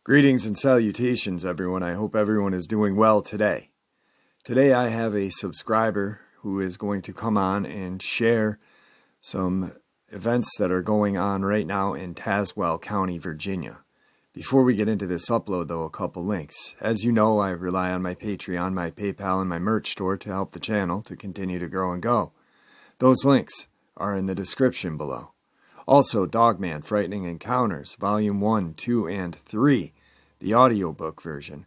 Greetings and salutations, everyone. I hope everyone is doing well today. Today I have a subscriber who is going to come on and share some events that are going on right now in Tazewell County, Virginia. Before we get into this upload, though, a couple links. As you know, I rely on my Patreon, my PayPal, and my merch store to help the channel to continue to grow and go. Those links are in the description below. Also, Dogman, Frightening Encounters, Volume 1, 2, and 3, the audiobook version,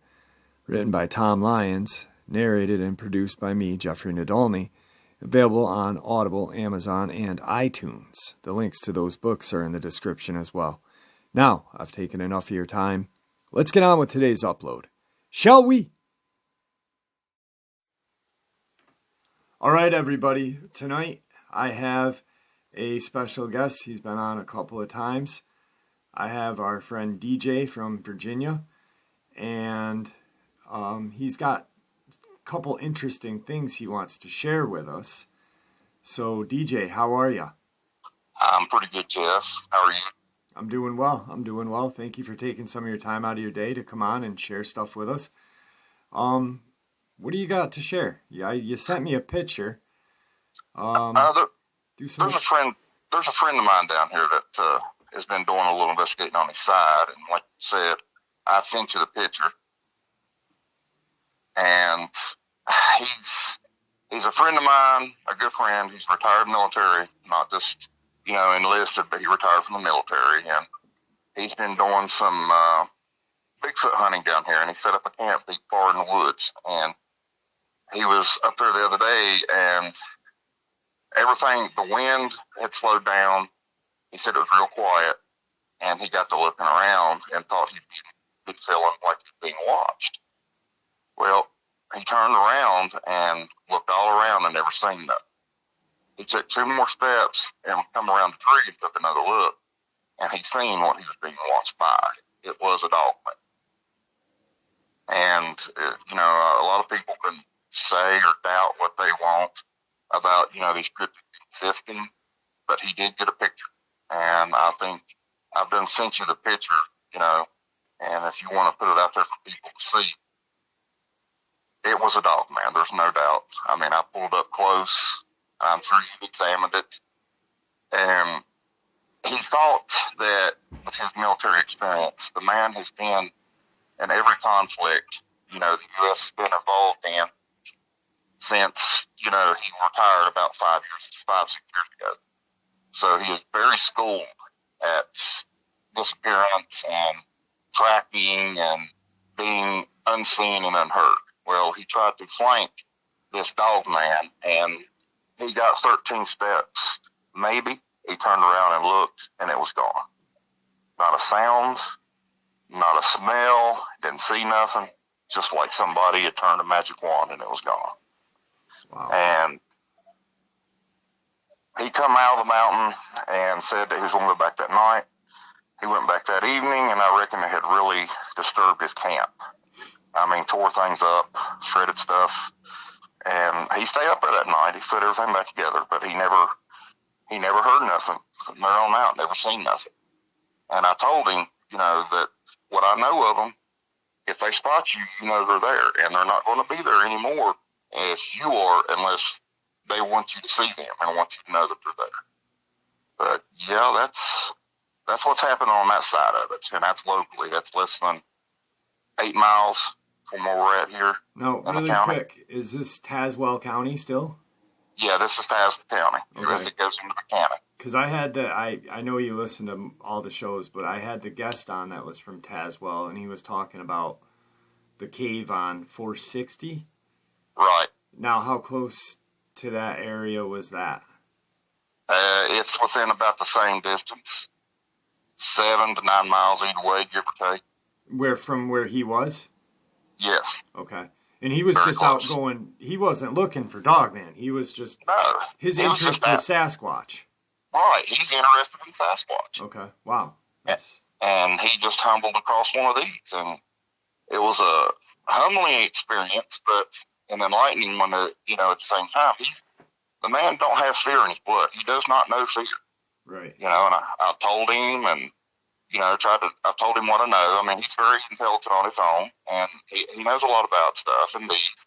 written by Tom Lyons, narrated and produced by me, Jeffrey Nadolny, available on Audible, Amazon, and iTunes. The links to those books are in the description as well. Now, I've taken enough of your time. Let's get on with today's upload. Shall we? All right, everybody. Tonight, I have a special guest. He's been on a couple of times. I have our friend DJ from Virginia, and he's got a couple interesting things he wants to share with us. So, DJ, how are you? I'm pretty good, Jeff. How are you? I'm doing well. Thank you for taking some of your time out of your day to come on and share stuff with us. What do you got to share? Yeah, you sent me a picture. There's a friend of mine down here that has been doing a little investigating on his side, and like you said, I sent you the picture. And he's a friend of mine, a good friend. He's retired military, not just enlisted, but he retired from the military, and he's been doing some Bigfoot hunting down here, and he set up a camp deep far in the woods, and he was up there the other day, and the wind had slowed down. He said it was real quiet, and he got to looking around and thought he'd be feeling like he'd being watched. Well, he turned around and looked all around and never seen nothing. He took 2 more steps and come around the tree and took another look, and he seen what he was being watched by. It was a Dogman. And, a lot of people can say or doubt what they want about, these cryptids existing, but he did get a picture. And I think I've done sent you the picture, and if you want to put it out there for people to see, it was a Dogman. There's no doubt. I mean, I pulled up close. I'm sure you've examined it. And he thought that with his military experience, the man has been in every conflict, the U.S. has been involved in since, he retired about 5, 6 years ago. So he is very schooled at disappearance and tracking and being unseen and unheard. Well, he tried to flank this Dogman, and he got 13 steps. Maybe he turned around and looked, and it was gone. Not a sound, not a smell, didn't see nothing. Just like somebody had turned a magic wand, and it was gone. Wow. And he come out of the mountain and said that he was going to go back that night. He went back that evening, and I reckon it had really disturbed his camp. I mean, tore things up, shredded stuff. And he stayed up there that night. He put everything back together, but he never heard nothing from there on out, never seen nothing. And I told him, that what I know of them, if they spot you, they're there, and they're not going to be there anymore as you are unless they want you to see them and want you to know that they're there. But yeah, that's what's happening on that side of it, and that's locally. That's less than 8 miles from where we're at here. No, really quick, is this Tazewell County still? Yeah, this is Tazwell County. Okay. As it goes into the county. Because I had I know you listen to all the shows, but I had the guest on that was from Tazwell, and he was talking about the cave on 460. Right. Now, how close to that area was that? It's within about the same distance, 7 to 9 miles either way, give or take. From where he was? Yes. Okay. And he was Very just close. out going, he wasn't looking for Dogman. He was just, his interest was Sasquatch. Right. He's interested in Sasquatch. Okay. Wow. And he just stumbled across one of these, and it was a humbling experience, but an enlightening one, at the same time. the man don't have fear in his blood. He does not know fear. Right. And I told him, and I told him what I know. I mean, he's very intelligent on his own, and he knows a lot about stuff and these,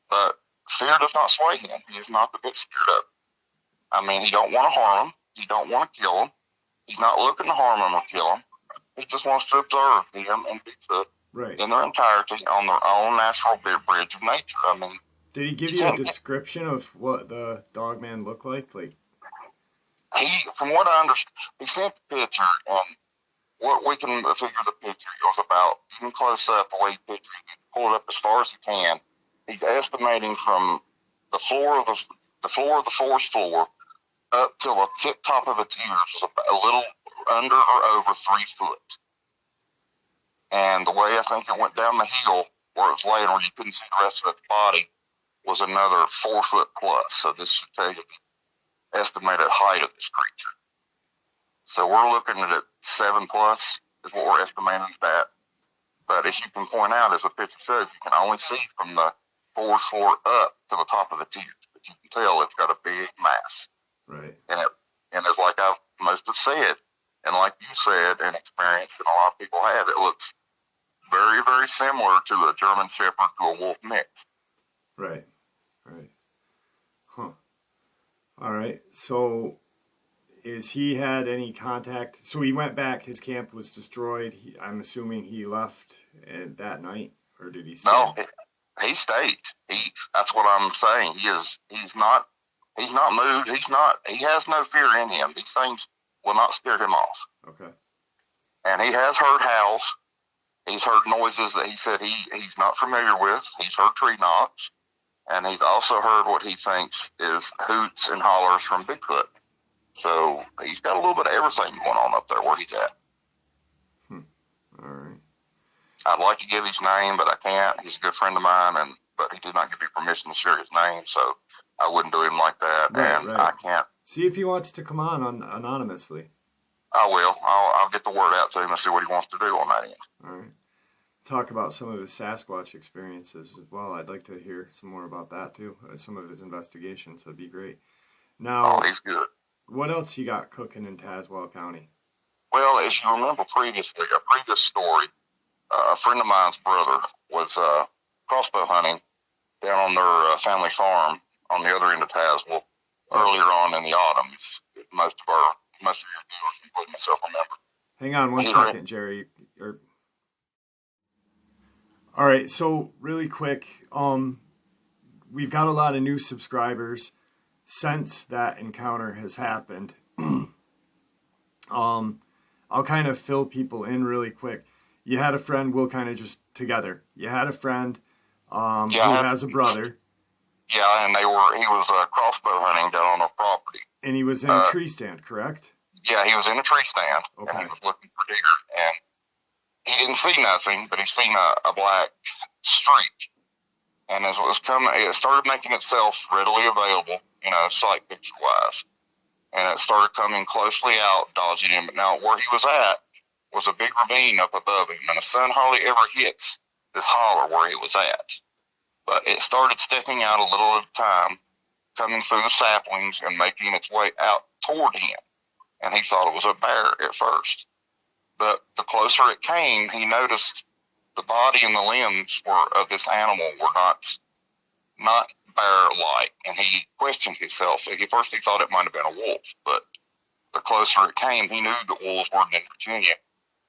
but fear does not sway him. He is not a bit scared of it. I mean, he don't want to harm him. He don't want to kill him. He's not looking to harm him or kill him. He just wants to observe him and Bigfoot in their entirety on their own natural bridge of nature. I mean, did he give you a description of what the Dogman looked like? From what I understand, he sent the picture, and what we can figure the picture goes about, even close up the way he pictured it, he pull it up as far as he can. He's estimating from the floor of the forest floor up till the tip top of its ears was a little under or over 3 foot. And the way I think it went down the hill where it was laying, where you couldn't see the rest of its body, was another 4 foot plus. So this should tell you the estimated height of this creature. So we're looking at it 7 plus is what we're estimating that. But as you can point out, as the picture shows, you can only see from the forest floor up to the top of its ears. But you can tell it's got a big mass. Right. And it's like I must have said, and like you said, and experienced, and a lot of people have, it looks very, very similar to a German Shepherd to a wolf mix. Right. Huh. All right. So, is he had any contact? So he went back. His camp was destroyed. I'm assuming he left that night, or did he stay? No, he stayed. That's what I'm saying. He's not moved. He has no fear in him. These things will not scare him off. Okay. And he has heard howls. He's heard noises that he said he's not familiar with. He's heard tree knocks. And he's also heard what he thinks is hoots and hollers from Bigfoot. So he's got a little bit of everything going on up there where he's at. All right. I'd like to give his name, but I can't. He's a good friend of mine, but he did not give me permission to share his name, so I wouldn't do him like that. Right. I can't. See if he wants to come on anonymously. I will. I'll get the word out to him and see what he wants to do on that end. All right. Talk about some of his Sasquatch experiences as well. I'd like to hear some more about that too. Some of his investigations. That'd be great. Now, he's good. What else you got cooking in Tazewell County? Well, as you remember previously, a previous story, a friend of mine's brother was crossbow hunting down on their family farm on the other end of Tazewell earlier on in the autumn. Most of your viewers, including myself, remember. Hang on one second, Jerry. All right, so really quick, we've got a lot of new subscribers since that encounter has happened. I'll kind of fill people in really quick. You had a friend, we'll kind of just together. You had a friend who has a brother. Yeah, and he was crossbow hunting down on a property. And he was in a tree stand, correct? Yeah, he was in a tree stand, okay. And he was looking for deer, and he didn't see nothing, but he seen a black streak. And as it was coming, it started making itself readily available, sight picture-wise. And it started coming closely out, dodging him. But now where he was at was a big ravine up above him, and the sun hardly ever hits this holler where he was at. But it started stepping out a little at a time, coming through the saplings and making its way out toward him. And he thought it was a bear at first. But the closer it came, he noticed the body and the limbs of this animal were not bear-like. And he questioned himself. At first he thought it might have been a wolf, but the closer it came, he knew that wolves weren't in Virginia.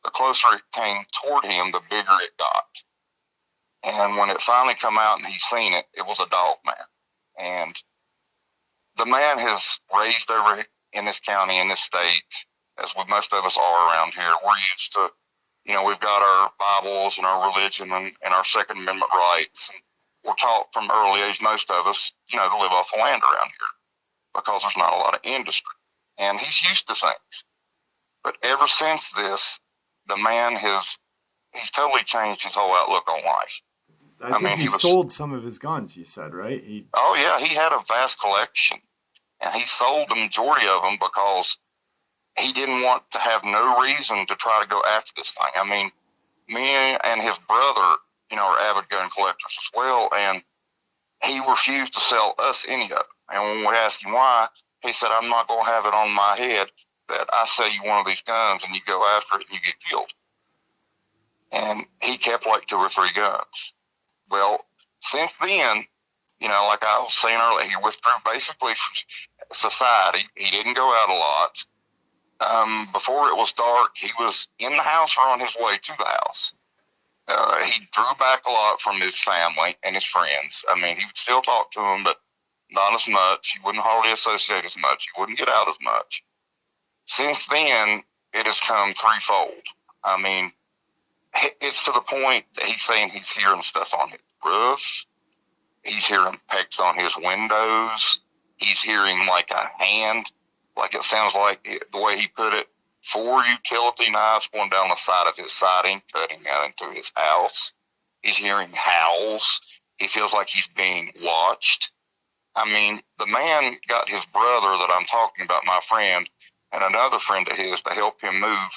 The closer it came toward him, the bigger it got. And when it finally come out and he seen it, it was a Dogman. And the man has raised over in this county, in this state, as most of us are around here. We're used to, we've got our Bibles and our religion and our Second Amendment rights. And we're taught from early age, most of us, to live off the land around here because there's not a lot of industry. And he's used to things. But ever since this, the man he's totally changed his whole outlook on life. I think he sold some of his guns, you said, right? Oh, yeah. He had a vast collection. And he sold the majority of them because he didn't want to have no reason to try to go after this thing. I mean, me and his brother, are avid gun collectors as well, and he refused to sell us any of it. And when we asked him why, he said, I'm not going to have it on my head that I sell you one of these guns and you go after it and you get killed. And he kept like 2 or 3 guns. Well, since then, you know, like I was saying earlier, he withdrew basically from society. He didn't go out a lot. Before it was dark, he was in the house or on his way to the house. He drew back a lot from his family and his friends. I mean, he would still talk to them, but not as much. He wouldn't hardly associate as much. He wouldn't get out as much. Since then, it has come threefold. I mean, it's to the point that he's saying he's hearing stuff on his roof. He's hearing pecks on his windows. He's hearing like a hand, like it sounds like, the way he put it, 4 utility knives going down the side of his siding, cutting out into his house. He's hearing howls. He feels like he's being watched. I mean, the man got his brother that I'm talking about, my friend, and another friend of his to help him move.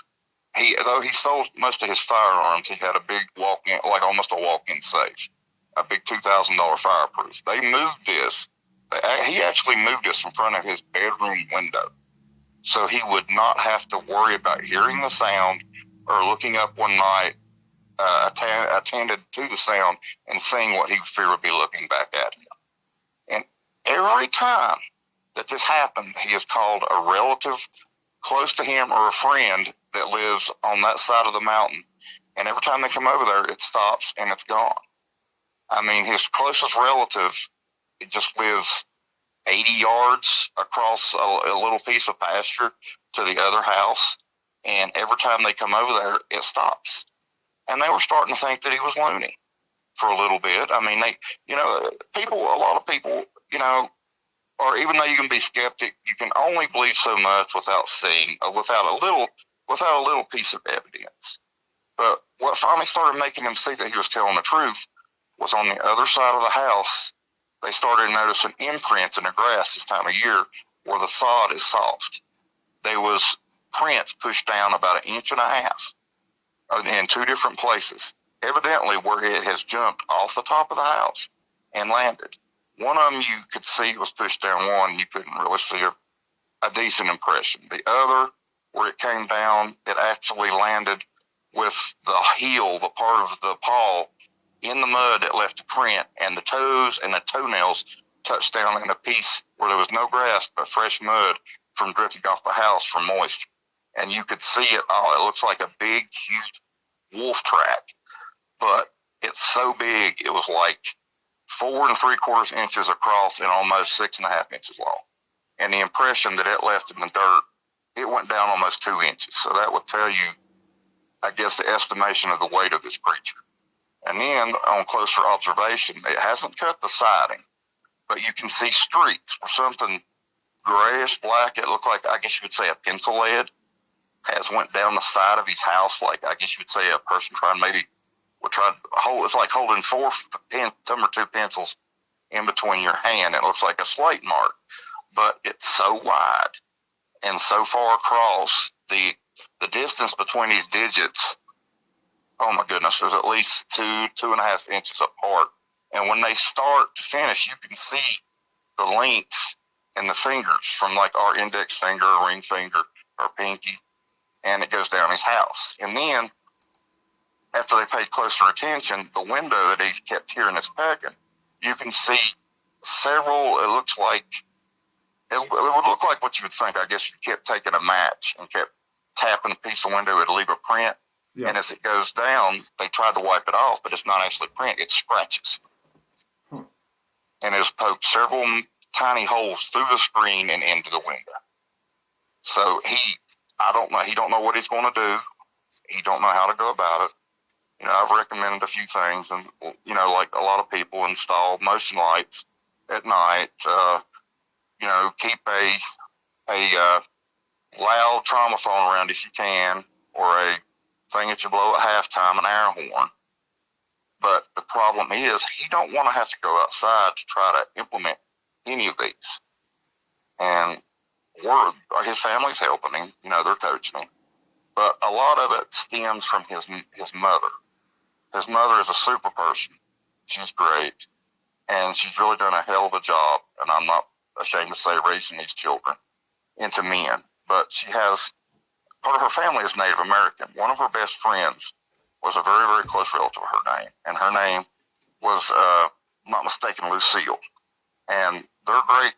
Though he sold most of his firearms, he had a big walk-in, like almost a walk-in safe, a big $2,000 fireproof. They moved this. He actually moved this in front of his bedroom window, so he would not have to worry about hearing the sound or looking up one night, attended to the sound and seeing what he would fear would be looking back at him. And every time that this happened, he has called a relative close to him or a friend that lives on that side of the mountain. And every time they come over there, it stops and it's gone. I mean, his closest relative, it just lives 80 yards across a little piece of pasture to the other house. And every time they come over there, it stops. And they were starting to think that he was loony for a little bit. I mean, a lot of people, or even though you can be skeptic, you can only believe so much without seeing, without a little piece of evidence. But what finally started making him see that he was telling the truth was on the other side of the house. They started noticing imprints in the grass this time of year where the sod is soft. There was prints pushed down about 1.5 inches in 2 different places, evidently where it has jumped off the top of the house and landed. One of them you could see was pushed down one. You couldn't really see a decent impression. The other, where it came down, it actually landed with the heel, the part of the paw, in the mud that left a print, and the toes and the toenails touched down in a piece where there was no grass but fresh mud from drifting off the house from moisture. And you could see it all. It looks like a big, huge wolf track, but it's so big, it was like 4 3/4 inches across and almost 6.5 inches long. And the impression that it left in the dirt, it went down almost 2 inches. So that would tell you, I guess, the estimation of the weight of this creature. And then on closer observation, it hasn't cut the siding, but you can see streaks or something grayish black. It looked like, I guess you would say, a pencil lead has went down the side of his house. Like, I guess you would say a person would try to hold. It's like holding 4 thumb or 2 pencils in between your hand. It looks like a slate mark, but it's so wide and so far across. The distance between these digits, oh my goodness, is at least 2.5 inches apart. And when they start to finish, you can see the length in the fingers from like our index finger, or ring finger, or pinky, and it goes down his house. And then after they paid closer attention, the window that he kept hearing us pecking, you can see several, it would look like what you would think. I guess you kept taking a match and kept tapping a piece of window, it'd leave a print. Yeah. And as it goes down, they tried to wipe it off, but it's not actually print, it's scratches. And it's poked several tiny holes through the screen and into the window. So he don't know what he's going to do. He don't know how to go about it. I've recommended a few things, and, like a lot of people, install motion lights at night. Keep a loud trauma phone around if you can, or a thing that you blow at halftime, an air horn. But the problem is, he don't want to have to go outside to try to implement any of these. And his family's helping him, they're coaching him. But a lot of it stems from his mother. His mother is a super person. She's great. And she's really done a hell of a job. And I'm not ashamed to say, raising these children into men. But she has, part of her family is Native American. One of her best friends was a very, very close relative of her name, and her name was, not mistaken, Lucille. And their I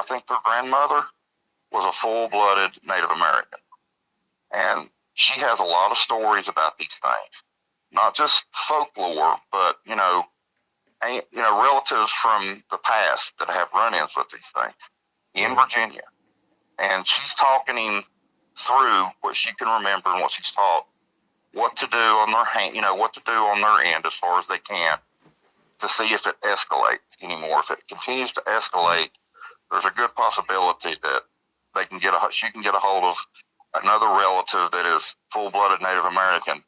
think their grandmother was a full-blooded Native American. And she has a lot of stories about these things. Not just folklore, but, relatives from the past that have run-ins with these things in Virginia. And she's talking through what she can remember and what she's taught, what to do on their end as far as they can to see if it escalates anymore. If it continues to escalate, there's a good possibility that she can get a hold of another relative that is full-blooded Native American.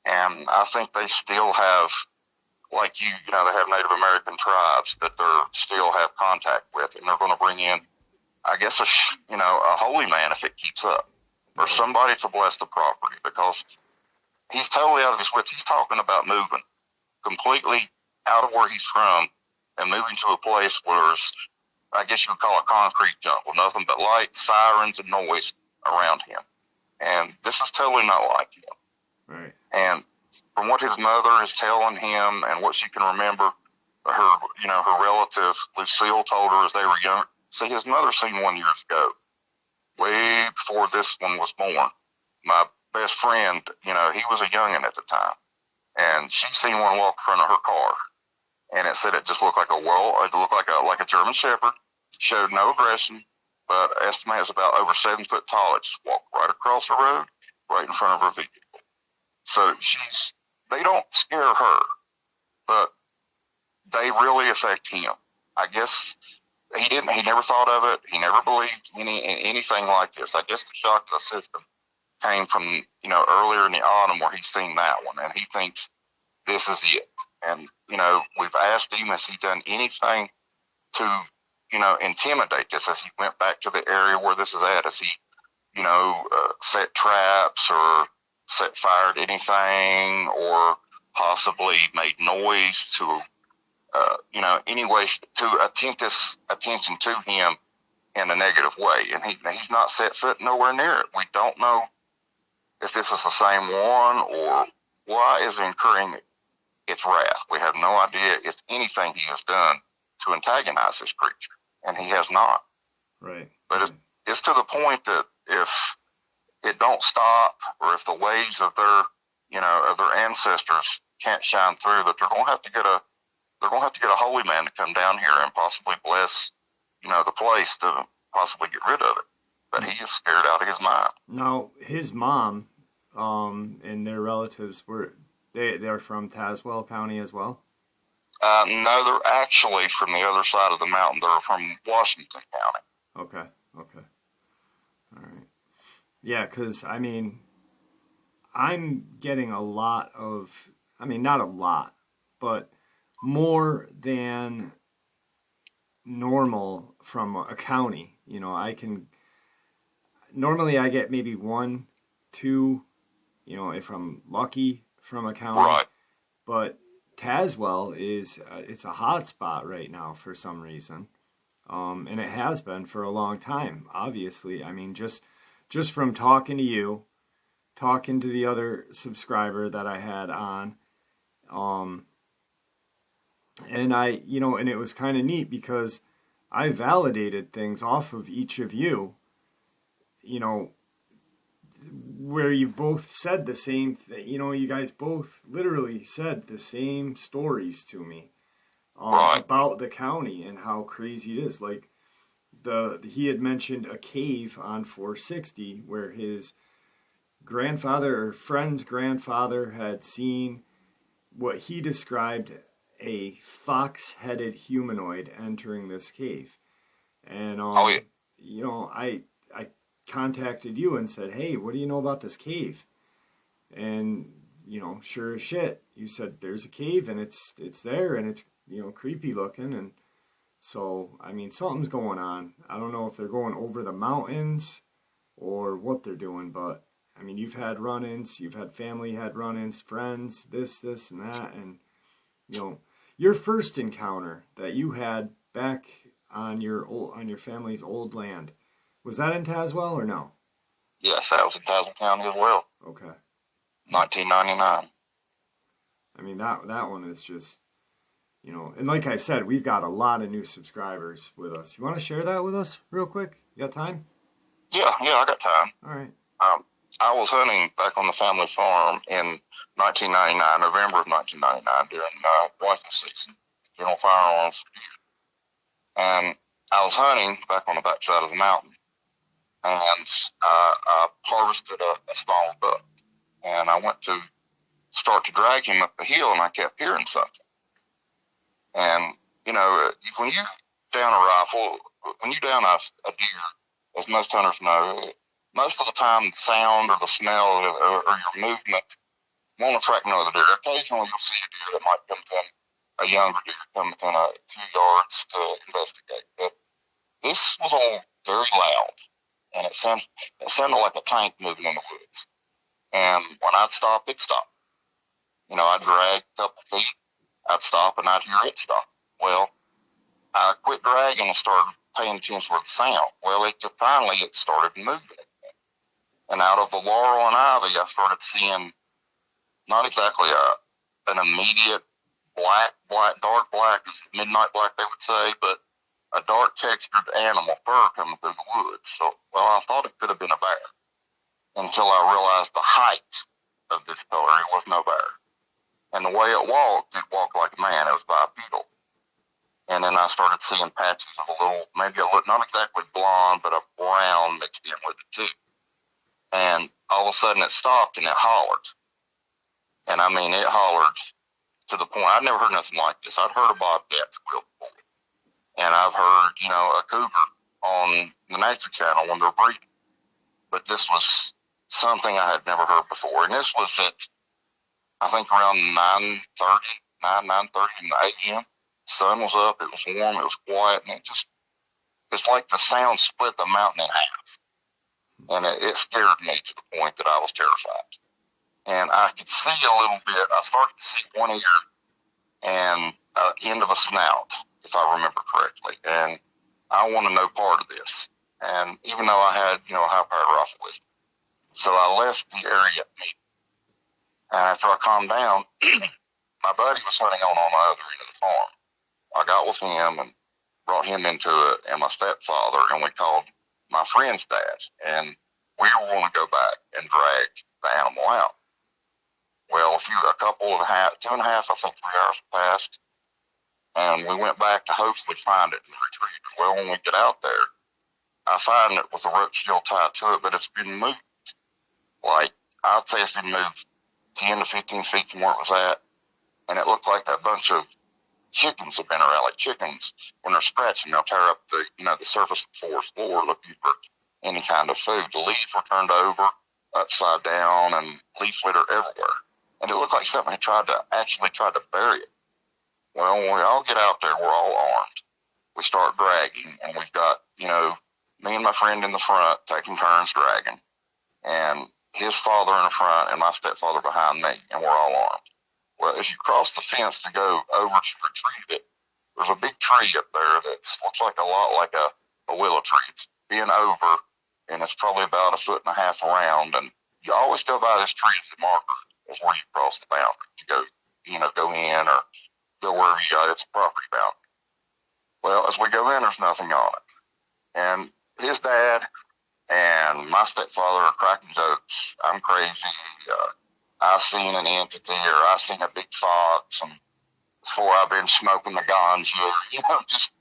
And I think they still have, like they have Native American tribes that they still have contact with, and they're going to bring in, I guess, a holy man if it keeps up, or somebody to bless the property, because he's totally out of his wits. He's talking about moving completely out of where he's from and moving to a place where it's, I guess you would call it concrete jungle, nothing but lights, sirens, and noise around him. And this is totally not like him. Right. And from what his mother is telling him and what she can remember, her relative Lucille told her as they were young. See, his mother seen one years ago, way before this one was born. My best friend, he was a youngin' at the time, and she seen one walk in front of her car, and it said it just looked like it looked like a German Shepherd, showed no aggression, but estimated it's about over 7 foot tall. It just walked right across the road, right in front of her vehicle. So they don't scare her, but they really affect him. I guess he never thought of it. He never believed anything like this. I guess the shock to the system came from, earlier in the autumn where he's seen that one, and he thinks this is it. And, we've asked him, has he done anything to, intimidate this as he went back to the area where this is at? Has he, set traps or set fire to anything, or possibly made noise to, any way to attempt this attention to him in a negative way? And he's not set foot nowhere near it. We don't know if this is the same one or why is incurring its wrath. We have no idea if anything he has done to antagonize this creature, and he has not. Right. But it's to the point that if it don't stop, or if the ways of their ancestors can't shine through, that they're going to have to get a holy man to come down here and possibly bless, the place to possibly get rid of it. But he is scared out of his mind. Now, his mom, and their relatives they're from Tazewell County as well? No, they're actually from the other side of the mountain. They're from Washington County. Okay. All right. Yeah, because, I'm getting a lot of, not a lot, but more than normal from a county. Normally I get maybe 1, 2, if I'm lucky, from a county. Right. But Tazwell it's a hot spot right now for some reason. And it has been for a long time, obviously. Just from talking to you, talking to the other subscriber that I had on, and and it was kind of neat because I validated things off of each of you, where you both said the same thing. You guys both literally said the same stories to me about the county and how crazy it is. Like, he had mentioned a cave on 460 where his grandfather or friend's grandfather had seen what he described a fox-headed humanoid entering this cave. And I contacted you and said, hey, what do you know about this cave? And sure as shit, you said there's a cave and it's there and it's creepy looking. And so something's going on. I don't know if they're going over the mountains or what they're doing, but you've had run-ins, you've had family had run-ins, friends, this and that. And your first encounter that you had back on your family's old land. Was that in Tazwell or no? Yes, that was in Tazewell County as well. Okay. 1999. I mean, that one is just, and like I said, we've got a lot of new subscribers with us. You want to share that with us real quick? You got time? Yeah, I got time. All right. I was hunting back on the family farm in 1999, November of 1999, during rifle season, general firearms. And I was hunting back on the backside of the mountain, and I harvested a small buck, and I went to start to drag him up the hill, and I kept hearing something. And, when you down a rifle, when you down a deer, as most hunters know, most of the time the sound or the smell or your movement won't attract no other deer. Occasionally you'll see a deer that might come within, a younger deer come within a few yards to investigate. But this was all very loud, and it sounded like a tank moving in the woods. And when I'd stop, it'd stop. I'd drag a couple feet, I'd stop, and I'd hear it stop. Well, I quit dragging and started paying attention for the sound. Well, finally it started moving. And out of the laurel and ivy, I started seeing not exactly an immediate dark black, midnight black they would say, but a dark textured animal, fur coming through the woods. So, I thought it could have been a bear until I realized the height of this color. It was no bear. And the way it walked like a man. It was bipedal. And then I started seeing patches of not exactly blonde, but a brown mixed in with it too. And all of a sudden it stopped and it hollered. And I mean, it hollered to the point, I'd never heard nothing like this. I'd heard a bobcat squeal before. And I've heard, a cougar on the Nature Channel when they're breeding. But this was something I had never heard before. And this was at, I think, around 9:30 a.m. Sun was up, it was warm, it was quiet, and it's like the sound split the mountain in half. And it scared me to the point that I was terrified. And I could see a little bit. I started to see one ear and end of a snout, if I remember correctly. And I want to know part of this. And even though I had, a high-powered rifle with me. So I left the area at me. And after I calmed down, my buddy was hunting on the other end of the farm. I got with him and brought him into it, and my stepfather, and we called my friend's dad, and we were going to go back and drag the animal out. Well, 2.5, I think 3 hours passed, and we went back to hopefully find it and retrieve it. Well, when we get out there, I find it with the rope still tied to it, but it's been moved. Like, I'd say it's been moved 10 to 15 feet from where it was at, and it looked like a bunch of chickens have been around. Like chickens, when they're scratching, they'll tear up the surface of the forest floor looking for any kind of food. The leaves were turned over, upside down, and leaf litter everywhere. And it looked like something had tried to bury it. Well, when we all get out there, we're all armed. We start dragging, and we've got, me and my friend in the front taking turns dragging, and his father in the front and my stepfather behind me, and we're all armed. Well, as you cross the fence to go over to retrieve it, there's a big tree up there that looks like a lot like a willow tree. It's being over, and it's probably about 1.5 feet around, and you always go by this tree as the marker is where you cross the boundary to go, go in or go wherever you got. It's a property boundary. Well, as we go in, there's nothing on it. And his dad and my stepfather are cracking jokes. I'm crazy. I seen an entity, or I seen a big fox, and before I've been smoking the ganja, just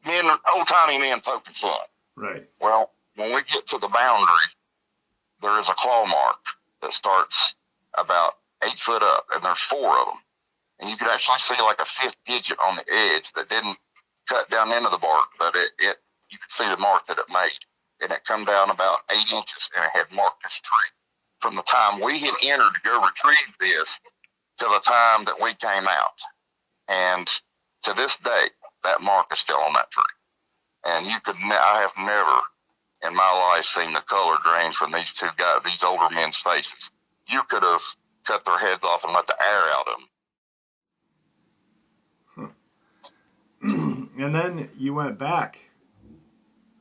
old-timey men poking fun. Right. Well, when we get to the boundary, there is a claw mark that starts about 8 foot up, and there's 4 of them. And you could actually see like a 5th digit on the edge that didn't cut down into the bark, but you could see the mark that it made. And it come down about 8 inches, and it had marked this tree. From the time we had entered to go retrieve this to the time that we came out. And to this day, that mark is still on that tree. And I have never in my life seen the color drain from these two guys, these older men's faces. You could have cut their heads off and let the air out of them. And then you went back,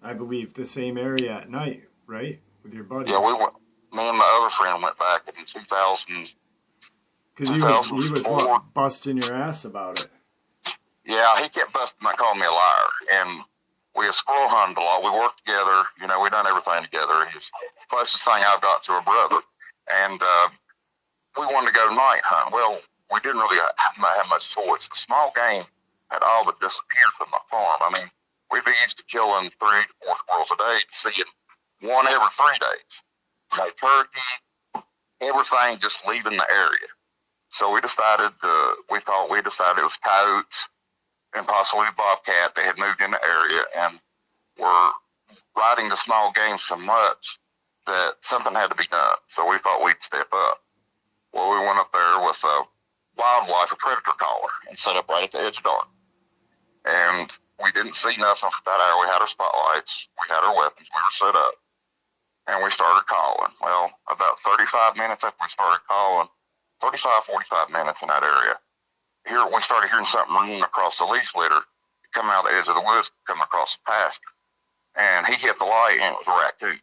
I believe, the same area at night, right? With your buddy. Yeah, me and my other friend went back in 2000. Because he was what, busting your ass about it. Yeah, he kept busting my, calling me a liar. And we had squirrel hunted a lot. We worked together. You know, we done everything together. He's the closest thing I've got to a brother. And we wanted to go night hunt. Well, we didn't really have much choice. The small game had all but disappeared from my farm. I mean, we'd be used to killing 3 to 4 squirrels a day, seeing one every 3 days. No turkey, everything just leaving the area. So we decided it was coyotes and possibly bobcat. They had moved in the area and were riding the small game so much that something had to be done. So we thought we'd step up. Well, we went up there with a wildlife, a predator collar, and set up right at the edge of dark. And we didn't see nothing for that hour. We had our spotlights, we had our weapons, we were set up, and we started calling. Well, about 35 minutes after we started calling, 45 minutes in that area, here we started hearing something running across the leaf litter, coming out the edge of the woods, coming across the pasture. And he hit the light, and it was a raccoon.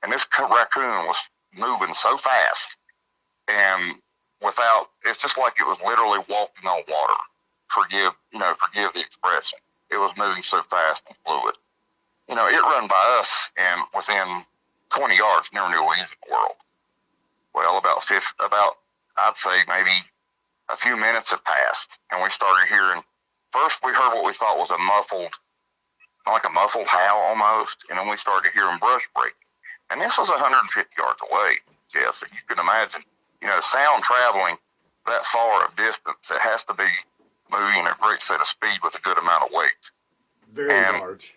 And this raccoon was moving so fast, and it's just like it was literally walking on water. Forgive the expression. It was moving so fast and fluid. You know, it run by us, and within 20 yards, never knew we was in the world. Well, I'd say maybe a few minutes had passed, and we started hearing, first we heard what we thought was a muffled howl almost, and then we started hearing brush breaking. And this was 150 yards away, Jeff, so you can imagine, you know, sound traveling that far of distance, it has to be moving at a great set of speed with a good amount of weight. Very large.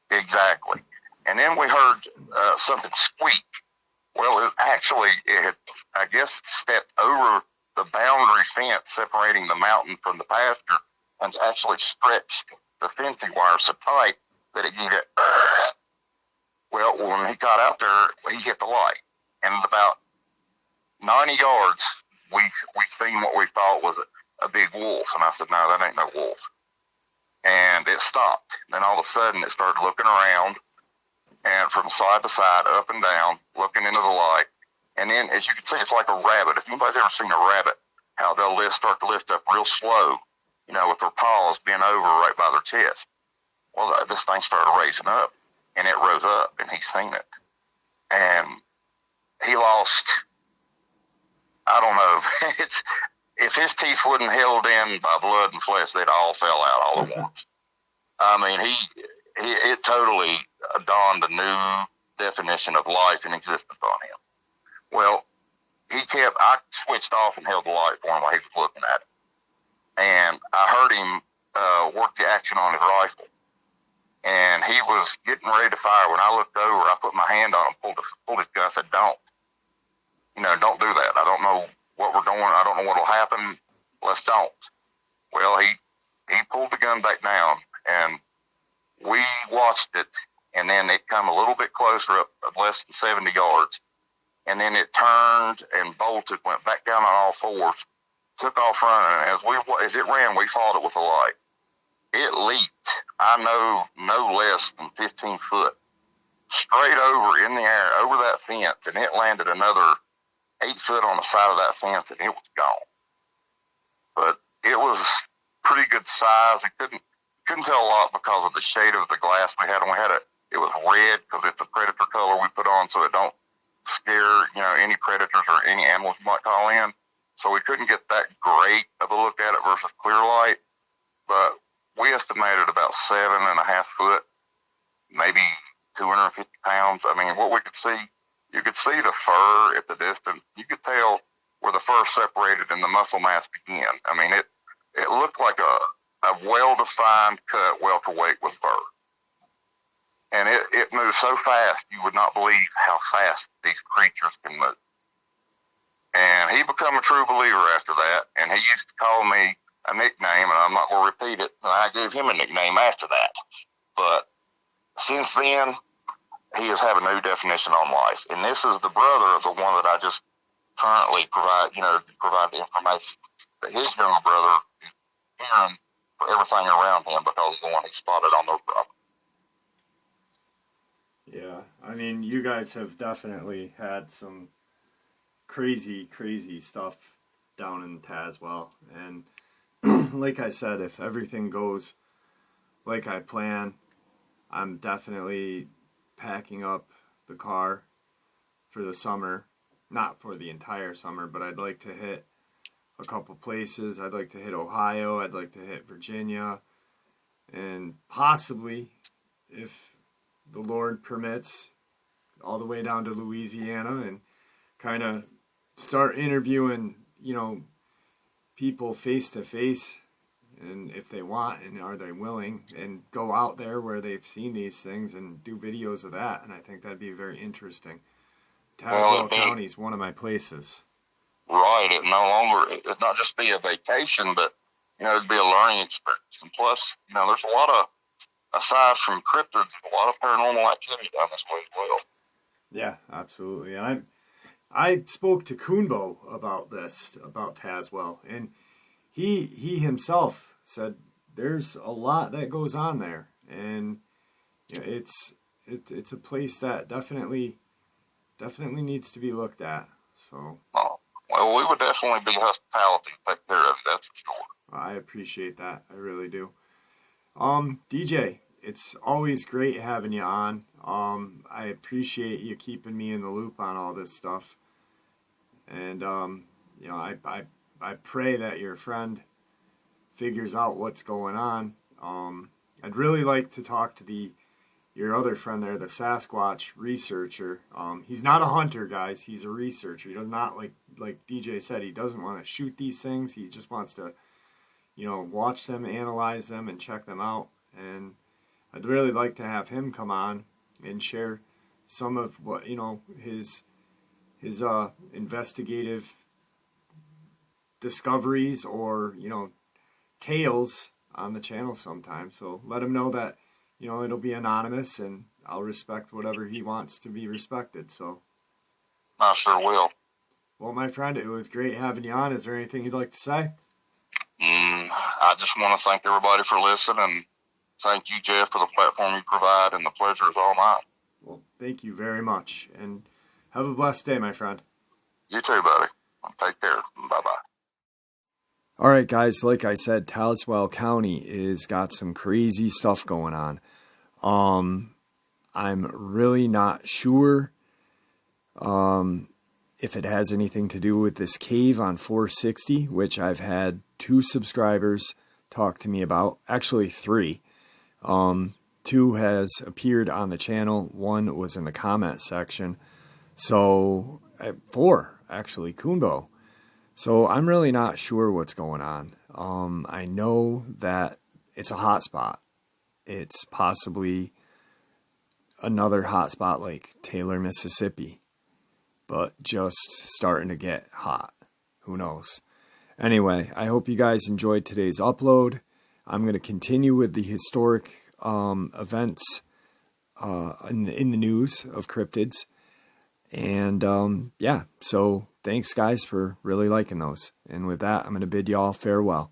Exactly. And then we heard something squeak. Well, it had, I guess, stepped over the boundary fence separating the mountain from the pasture and actually stretched the fencing wire so tight that it gave it. Well, when he got out there, he hit the light. And at about 90 yards, we seen what we thought was a big wolf. And I said, no, that ain't no wolf. And it stopped. Then all of a sudden, it started looking around, and from side to side, up and down, looking into the light. And then, as you can see, it's like a rabbit. If anybody's ever seen a rabbit, how they'll start to lift up real slow, you know, with their paws bent over right by their chest. Well, this thing started raising up, and it rose up, and he seen it. And he lost, I don't know, if his teeth wouldn't held in by blood and flesh, they'd all fell out all at once. I mean, it totally dawned a new definition of life and existence on him. Well, I switched off and held the light for him while he was looking at it. And I heard him work the action on his rifle. And he was getting ready to fire. When I looked over, I put my hand on him, pulled his gun. I said, don't do that. I don't know what we're doing. I don't know what'll happen. Let's don't. Well, he pulled the gun back down, and we watched it, and then it come a little bit closer, up less than 70 yards, and then it turned and bolted, went back down on all fours, took off running. As it ran, we followed it with a light. It leaped, I know, no less than 15 foot, straight over in the air, over that fence, and it landed another 8 foot on the side of that fence, and it was gone. But it was pretty good size. It couldn't tell a lot because of the shade of the glass we had, and it was red because it's a predator color we put on so it don't scare, you know, any predators or any animals you might call in. So we couldn't get that great of a look at it versus clear light, but we estimated about 7.5 foot, maybe 250 pounds. I mean, what we could see, you could see the fur at the distance. You could tell where the fur separated and the muscle mass began. I mean, it looked like a well-defined cut welterweight with fur. And it moved so fast, you would not believe how fast these creatures can move. And he became a true believer after that, and he used to call me a nickname, and I'm not going to repeat it, and I gave him a nickname after that. But since then, he has had a new definition on life. And this is the brother of the one that I just currently provide the information that his younger brother, Aaron, for everything around him because of the one he spotted on their property. Yeah, I mean, you guys have definitely had some crazy, crazy stuff down in Tazwell. And like I said, if everything goes like I plan, I'm definitely packing up the car for the summer. Not for the entire summer, but I'd like to hit a couple places. I'd like to hit Ohio. I'd like to hit Virginia. And possibly, if the Lord permits, all the way down to Louisiana, and kind of start interviewing, people face to face, and if they want and are they willing, and go out there where they've seen these things and do videos of that. And I think that'd be very interesting. Tazewell County is one of my places. Right. It'd not just be a vacation, but, it'd be a learning experience. And plus, there's a lot of, aside from cryptids, there's a lot of paranormal activity down this way as well. Yeah, absolutely. And I spoke to Kunbo about this, about Tazwell, and he himself said there's a lot that goes on there, and it's a place that definitely needs to be looked at. So. Oh, well, we would definitely be hospitality to take care of it, that's for sure. I appreciate that. I really do. DJ, it's always great having you on. I appreciate you keeping me in the loop on all this stuff. And, I pray that your friend figures out what's going on. I'd really like to talk to your other friend there, the Sasquatch researcher. He's not a hunter, guys. He's a researcher. He does not, like DJ said, he doesn't want to shoot these things. He just wants to, watch them, analyze them, and check them out. And I'd really like to have him come on and share some of what, his investigative discoveries or, tales on the channel sometime. So let him know that, it'll be anonymous, and I'll respect whatever he wants to be respected. So I sure will. Well, my friend, it was great having you on. Is there anything you'd like to say? I just want to thank everybody for listening, and thank you, Jeff, for the platform you provide, and the pleasure is all mine. Well, thank you very much, and have a blessed day, my friend. You too, buddy. Take care. Bye-bye. All right, guys, like I said, Tazewell County is got some crazy stuff going on. I'm really not sure if it has anything to do with this cave on 460, which I've had 2 subscribers talk to me about. Actually, 3. 2 has appeared on the channel. 1 was in the comment section. So, 4, actually, Kunbo. So I'm really not sure what's going on. I know that it's a hotspot. It's possibly another hotspot like Taylor, Mississippi, but just starting to get hot. Who knows? Anyway, I hope you guys enjoyed today's upload. I'm going to continue with the historic events in the news of cryptids. And so thanks, guys, for really liking those. And with that, I'm going to bid you all farewell.